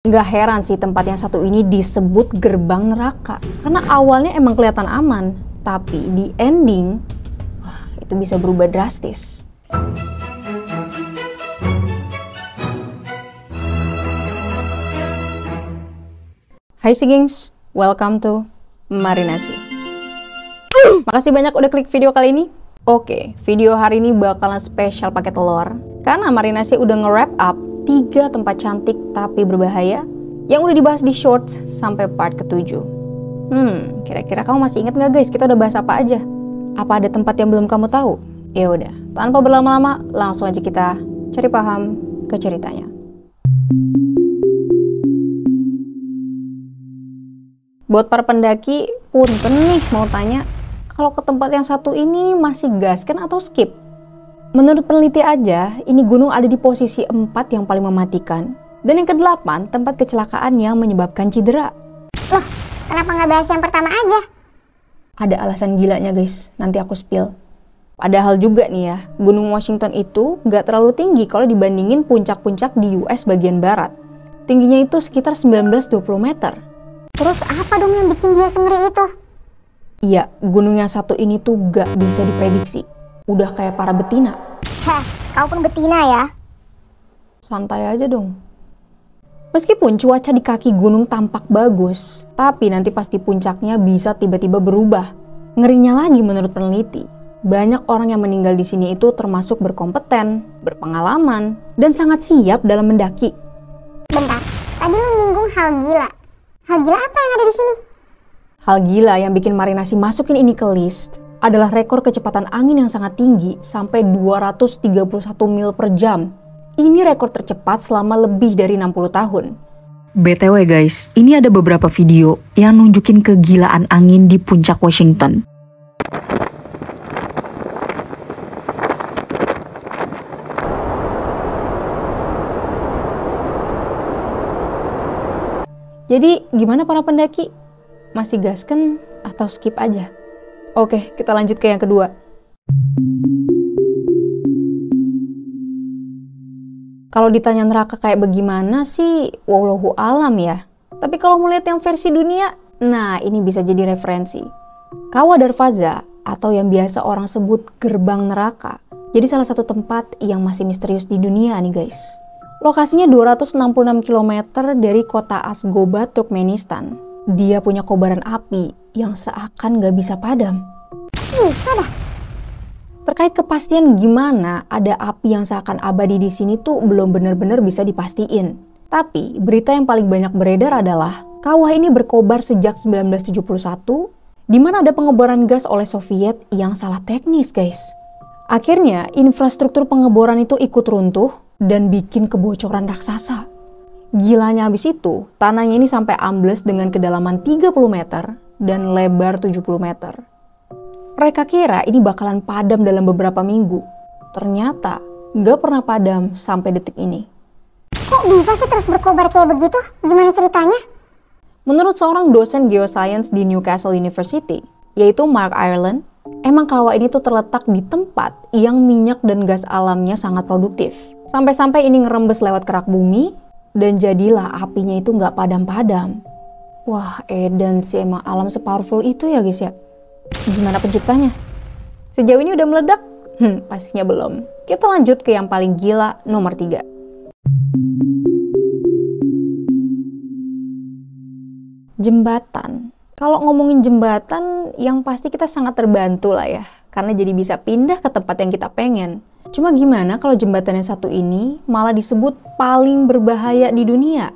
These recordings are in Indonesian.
Nggak heran sih tempat yang satu ini disebut gerbang neraka. Karena awalnya emang kelihatan aman, tapi di ending, itu bisa berubah drastis. Hai gengs, welcome to Marinasi. Makasih banyak udah klik video kali ini. Oke, video hari ini bakalan spesial pakai telur. Karena Marinasi udah nge-wrap up 3 tempat cantik tapi berbahaya yang udah dibahas di shorts sampai part ke-7. Kira-kira kamu masih inget nggak guys, kita udah bahas apa aja? Apa ada tempat yang belum kamu tahu? Ya udah, tanpa berlama-lama, langsung aja kita cari paham ke ceritanya. Buat para pendaki, punten nih mau tanya, kalau ke tempat yang satu ini masih gasken atau skip? Menurut peneliti aja, ini gunung ada di posisi 4 yang paling mematikan. Dan yang ke-8, tempat kecelakaan yang menyebabkan cedera. Loh, kenapa nggak bahas yang pertama aja? Ada alasan gilanya guys, nanti aku spill. Padahal juga nih ya, Gunung Washington itu nggak terlalu tinggi kalau dibandingin puncak-puncak di US bagian barat. Tingginya itu sekitar 19-20 meter. Terus apa dong yang bikin dia sengeri itu? Iya, gunung yang satu ini tuh nggak bisa diprediksi. Udah kayak para betina. Hah, kau pun betina ya? Santai aja dong. Meskipun cuaca di kaki gunung tampak bagus, tapi nanti pas di puncaknya bisa tiba-tiba berubah. Ngerinya lagi menurut peneliti, banyak orang yang meninggal di sini itu termasuk berkompeten, berpengalaman, dan sangat siap dalam mendaki. Bentar, tadi lu nyinggung hal gila. Hal gila apa yang ada di sini? Hal gila yang bikin Marinasi masukin ini ke list adalah rekor kecepatan angin yang sangat tinggi sampai 231 mil per jam. Ini rekor tercepat selama lebih dari 60 tahun. BTW guys, ini ada beberapa video yang nunjukin kegilaan angin di puncak Washington. Jadi gimana para pendaki? Masih gasken atau skip aja? Oke, kita lanjut ke yang kedua. Kalau ditanya neraka kayak bagaimana sih, wallahu alam ya. Tapi kalau mau lihat yang versi dunia, nah ini bisa jadi referensi. Kawah Darvaza atau yang biasa orang sebut gerbang neraka, jadi salah satu tempat yang masih misterius di dunia nih guys. Lokasinya 266 km dari kota Ashgabat, Turkmenistan. Dia punya kobaran api yang seakan gak bisa padam. Bisa dah. Terkait kepastian gimana ada api yang seakan abadi di sini tuh belum benar-benar bisa dipastiin. Tapi berita yang paling banyak beredar adalah kawah ini berkobar sejak 1971, di mana ada pengeboran gas oleh Soviet yang salah teknis guys. Akhirnya infrastruktur pengeboran itu ikut runtuh dan bikin kebocoran raksasa. Gilanya habis itu, tanahnya ini sampai ambles dengan kedalaman 30 meter dan lebar 70 meter. Mereka kira ini bakalan padam dalam beberapa minggu. Ternyata nggak pernah padam sampai detik ini. Kok bisa sih terus berkobar kayak begitu? Gimana ceritanya? Menurut seorang dosen geoscience di Newcastle University, yaitu Mark Ireland, emang kawah ini tuh terletak di tempat yang minyak dan gas alamnya sangat produktif. Sampai-sampai ini ngerembes lewat kerak bumi, dan jadilah apinya itu nggak padam-padam. Wah, edan sih emang alam sepowerful itu ya guys ya. Gimana penciptanya? Sejauh ini udah meledak? Pastinya belum. Kita lanjut ke yang paling gila, nomor 3. Jembatan. Kalau ngomongin jembatan, yang pasti kita sangat terbantu lah ya. Karena jadi bisa pindah ke tempat yang kita pengen. Cuma gimana kalau jembatan yang satu ini malah disebut paling berbahaya di dunia?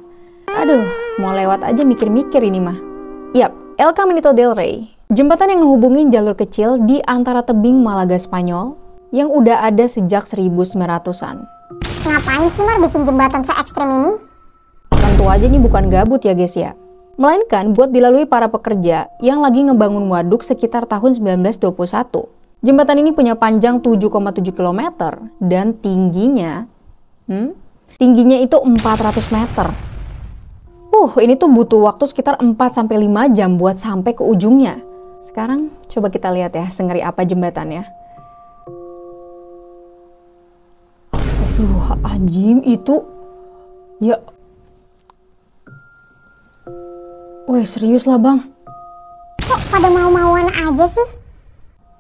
Aduh, mau lewat aja mikir-mikir ini mah. Yap, El Camino del Rey. Jembatan yang menghubungin jalur kecil di antara tebing Malaga Spanyol yang udah ada sejak 1900-an. Ngapain sih Mar bikin jembatan se-ekstrem ini? Tentu aja nih bukan gabut ya guys ya. Melainkan buat dilalui para pekerja yang lagi ngebangun waduk sekitar tahun 1921. Jembatan ini punya panjang 7,7 km dan tingginya itu 400 meter. Ini tuh butuh waktu sekitar 4-5 jam buat sampai ke ujungnya. Sekarang coba kita lihat ya sengeri apa jembatannya. Astagfirullahaladzim, itu ya Wih, serius lah bang. Kok pada mau-mauan aja sih?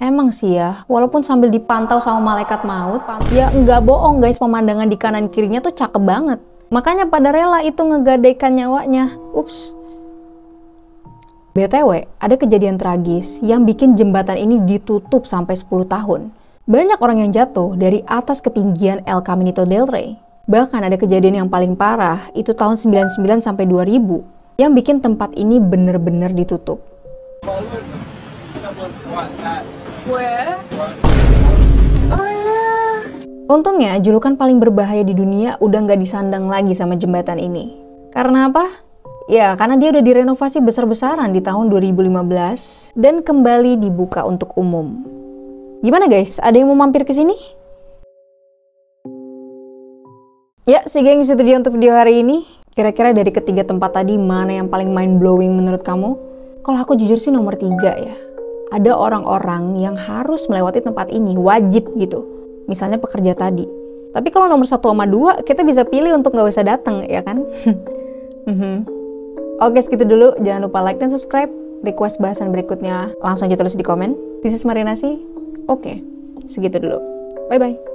Emang sih ya, walaupun sambil dipantau sama malaikat maut, ya nggak bohong guys, pemandangan di kanan kirinya tuh cakep banget. Makanya pada rela itu ngegadaikan nyawanya. Ups. BTW, ada kejadian tragis yang bikin jembatan ini ditutup sampai 10 tahun. Banyak orang yang jatuh dari atas ketinggian El Caminito del Rey. Bahkan ada kejadian yang paling parah, itu tahun 99 sampai 2000, yang bikin tempat ini bener-bener ditutup. Untungnya, julukan paling berbahaya di dunia udah nggak disandang lagi sama jembatan ini. Karena apa? Ya, karena dia udah direnovasi besar-besaran di tahun 2015 dan kembali dibuka untuk umum. Gimana guys? Ada yang mau mampir ke sini? Ya, sih gengs, itu dia untuk video hari ini. Kira-kira dari ketiga tempat tadi, mana yang paling mind-blowing menurut kamu? Kalau aku jujur sih nomor 3 ya. Ada orang-orang yang harus melewati tempat ini, wajib gitu. Misalnya pekerja tadi. Tapi kalau nomor 1 sama 2, kita bisa pilih untuk nggak usah datang, ya kan? Oke, segitu dulu. Jangan lupa like dan subscribe. Request bahasan berikutnya langsung aja tulis di komen. This is Marinasi. Oke, segitu dulu. Bye-bye.